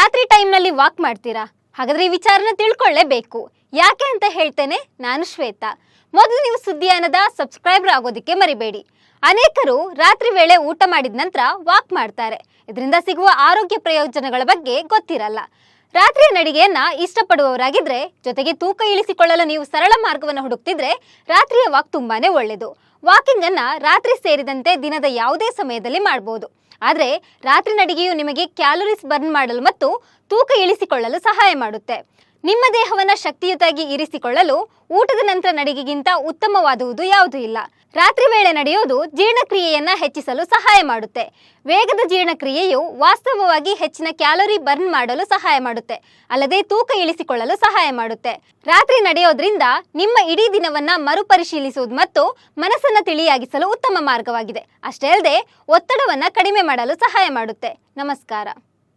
ರಾತ್ರಿ ಟೈಮ್ನಲ್ಲಿ ವಾಕ್ ಮಾಡ್ತೀರಾ? ಹಾಗಾದ್ರೆ ಈ ವಿಚಾರನ ತಿಳ್ಕೊಳ್ಳೇಬೇಕು. ಯಾಕೆ ಅಂತ ಹೇಳ್ತೇನೆ. ನಾನು ಶ್ವೇತಾ. ಮೊದಲು ನೀವು ಸುದ್ದಿಯಾನದ ಸಬ್ಸ್ಕ್ರೈಬರ್ ಆಗೋದಕ್ಕೆ ಮರಿಬೇಡಿ. ಅನೇಕರು ರಾತ್ರಿ ವೇಳೆ ಊಟ ಮಾಡಿದ ನಂತರ ವಾಕ್ ಮಾಡ್ತಾರೆ. ಇದರಿಂದ ಸಿಗುವ ಆರೋಗ್ಯ ಪ್ರಯೋಜನಗಳ ಬಗ್ಗೆ ಗೊತ್ತಿರಲ್ಲ. ರಾತ್ರಿಯ ನಡಿಗೆಯನ್ನ ಇಷ್ಟಪಡುವವರಾಗಿದ್ರೆ, ಜೊತೆಗೆ ತೂಕ ಇಳಿಸಿಕೊಳ್ಳಲು ನೀವು ಸರಳ ಮಾರ್ಗವನ್ನು ಹುಡುಕ್ತಿದ್ರೆ ರಾತ್ರಿಯ ವಾಕ್ ತುಂಬಾನೇ ಒಳ್ಳೆಯದು. ವಾಕಿಂಗ್ ಅನ್ನ ರಾತ್ರಿ ಸೇರಿದಂತೆ ದಿನದ ಯಾವುದೇ ಸಮಯದಲ್ಲಿ ಮಾಡಬಹುದು. ಆದರೆ ರಾತ್ರಿ ನಡಿಗೆಯು ನಿಮಗೆ ಕ್ಯಾಲೋರೀಸ್ ಬರ್ನ್ ಮಾಡಲು ಮತ್ತು ತೂಕ ಇಳಿಸಿಕೊಳ್ಳಲು ಸಹಾಯ ಮಾಡುತ್ತೆ. ನಿಮ್ಮ ದೇಹವನ್ನು ಶಕ್ತಿಯುತವಾಗಿ ಇರಿಸಿಕೊಳ್ಳಲು ಊಟದ ನಂತರ ನಡಿಗೆಗಿಂತ ಉತ್ತಮವಾದುವುದು ಯಾವುದೂ ಇಲ್ಲ. ರಾತ್ರಿ ವೇಳೆ ನಡೆಯೋದು ಜೀರ್ಣಕ್ರಿಯೆಯನ್ನ ಹೆಚ್ಚಿಸಲು ಸಹಾಯ ಮಾಡುತ್ತೆ. ವೇಗದ ಜೀರ್ಣಕ್ರಿಯೆಯು ವಾಸ್ತವವಾಗಿ ಹೆಚ್ಚಿನ ಕ್ಯಾಲೋರಿ ಬರ್ನ್ ಮಾಡಲು ಸಹಾಯ ಮಾಡುತ್ತೆ, ಅಲ್ಲದೆ ತೂಕ ಇಳಿಸಿಕೊಳ್ಳಲು ಸಹಾಯ ಮಾಡುತ್ತೆ. ರಾತ್ರಿ ನಡೆಯೋದ್ರಿಂದ ನಿಮ್ಮ ಇಡೀ ದಿನವನ್ನ ಮರುಪರಿಶೀಲಿಸುವುದು ಮತ್ತು ಮನಸ್ಸನ್ನ ತಿಳಿಯಾಗಿಸಲು ಉತ್ತಮ ಮಾರ್ಗವಾಗಿದೆ. ಅಷ್ಟೇ ಅಲ್ಲದೆ ಒತ್ತಡವನ್ನ ಕಡಿಮೆ ಮಾಡಲು ಸಹಾಯ ಮಾಡುತ್ತೆ. ನಮಸ್ಕಾರ.